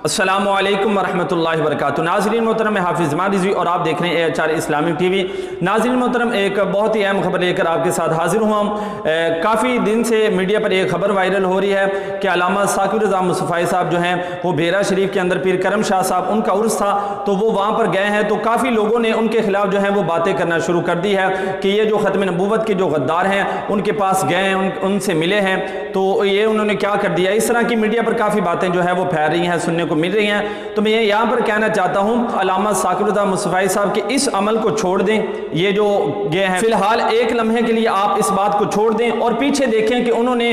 السلام علیکم ورحمۃ اللہ وبرکاتہ۔ ناظرین محترم، میں حافظ زمان رضوی اور آپ دیکھ رہے ہیں AHR اسلامک ٹی وی۔ ناظرین محترم، ایک بہت ہی اہم خبر لے کر آپ کے ساتھ حاضر ہوا ہوں۔ کافی دن سے میڈیا پر ایک خبر وائرل ہو رہی ہے کہ علامہ ثاقب رضا مصطفی صاحب جو ہیں وہ بھیرا شریف کے اندر پیر کرم شاہ صاحب ان کا عرس تھا، تو وہ وہاں پر گئے ہیں، تو کافی لوگوں نے ان کے خلاف جو ہے وہ باتیں کرنا شروع کر دی ہے کہ یہ جو ختم نبوت کے جو غدار ہیں ان کے پاس گئے ہیں، ان سے ملے ہیں، تو یہ انہوں نے کیا کر دیا۔ اس طرح کی میڈیا پر کافی باتیں جو ہے وہ پھیل رہی ہیں، سننے کو مل رہی ہیں۔ تو میں یہاں پر کہنا چاہتا ہوں علامہ ثاقب رضا مصطفی صاحب کے اس عمل کو چھوڑ دیں، یہ جو گئے ہیں فی الحال ایک لمحے کے لیے آپ اس بات کو چھوڑ دیں اور پیچھے دیکھیں کہ انہوں نے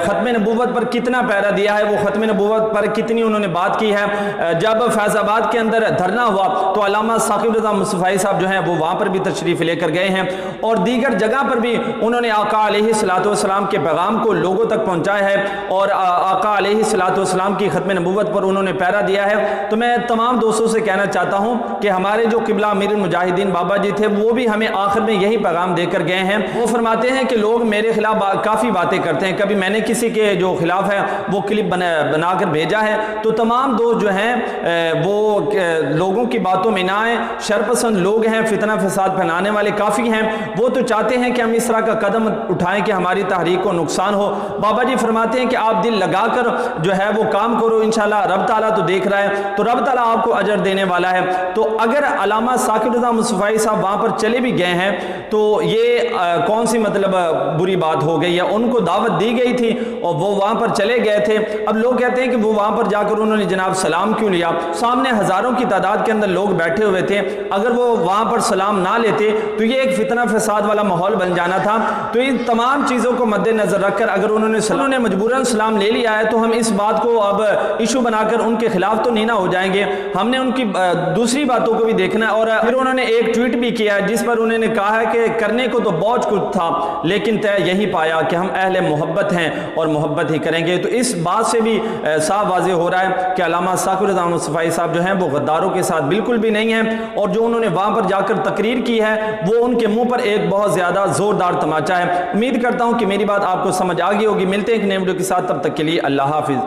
ختم نبوت پر کتنا پیرا دیا ہے، وہ ختم نبوت پر کتنی انہوں نے بات کی ہے۔ جب فیض آباد کے اندر دھرنا ہوا تو علامہ ثاقب رضا مصطفی صاحب جو ہیں وہ وہاں پر بھی تشریف لے کر گئے ہیں اور دیگر جگہ پر بھی انہوں نے آقا علیہ الصلوۃ والسلام کے پیغام کو لوگوں تک پہنچایا ہے اور آقا علیہ الصلوۃ والسلام کی ختم نبوت پر انہوں نے پیرا دیا ہے۔ تو میں تمام دوستوں سے کہنا چاہتا ہوں کہ ہمارے جو قبلہ امیر المجاہدین بابا جی تھے وہ بھی ہمیں آخر میں یہی پیغام دے کر گئے ہیں۔ وہ فرماتے ہیں کہ لوگ میرے خلاف کافی باتیں کرتے ہیں، کبھی میں نے کسی کے جو خلاف ہے وہ کلپ بنا کر بھیجا ہے، تو تمام دوست جو ہیں وہ لوگوں کی باتوں میں نہ آئیں، شرپسند لوگ ہیں، فتنہ فساد پھیلانے والے کافی ہیں، وہ تو چاہتے ہیں کہ ہم اس طرح کا قدم اٹھائیں کہ ہماری تحریک کو نقصان ہو۔ بابا جی فرماتے ہیں کہ آپ دل لگا کر جو ہے وہ کام کرو، انشاءاللہ رب تعالیٰ تو دیکھ رہا ہے، تو رب تعالیٰ آپ کو اجر دینے والا ہے۔ تو اگر علامہ ثاقب رضا مصطفی صاحب وہاں پر چلے بھی گئے ہیں تو یہ کون سی مطلب بری بات ہو گئی ہے، ان کو دعوت دی گئی تھی اور وہ وہاں پر چلے گئے تھے۔ اب لوگ کہتے ہیں کہ وہ وہاں پر جا کر انہوں نے جناب سلام کیوں لیا، سامنے ہزاروں کی تعداد کے اندر لوگ بیٹھے ہوئے تھے، اگر وہ وہاں پر سلام نہ لیتے تو یہ ایک فتنہ فساد والا ماحول بن جانا تھا۔ تو ان تمام چیزوں کو مد نظر رکھ کر اگر انہوں نے مجبوراً سلام لے لیا ہے تو ہم اس بات کو اب ایشو بنا کر ان کے خلاف تو نہیں نہ ہو جائیں گے، ہم نے ان کی دوسری باتوں کو بھی دیکھنا ہے۔ اور پھر انہوں نے ایک ٹویٹ بھی کیا ہے جس پر انہوں نے کہا ہے کہ کرنے کو تو بہت کچھ تھا لیکن طے یہی پایا کہ ہم اہل محبت ہیں اور محبت ہی کریں گے۔ تو اس بات سے بھی صاف واضح ہو رہا ہے کہ علامہ ثاقب رضا مصطفی صاحب جو ہیں وہ غداروں کے ساتھ بالکل بھی نہیں ہیں، اور جو انہوں نے وہاں پر جا کر تقریر کی ہے وہ ان کے منہ پر ایک بہت زیادہ زوردار تماچا ہے۔ امید کرتا ہوں کہ میری بات آپ کو سمجھ آ گئی ہوگی۔ ملتے ہیں ایک نئے ویڈیو کے ساتھ، تب تک کے لیے اللہ حافظ۔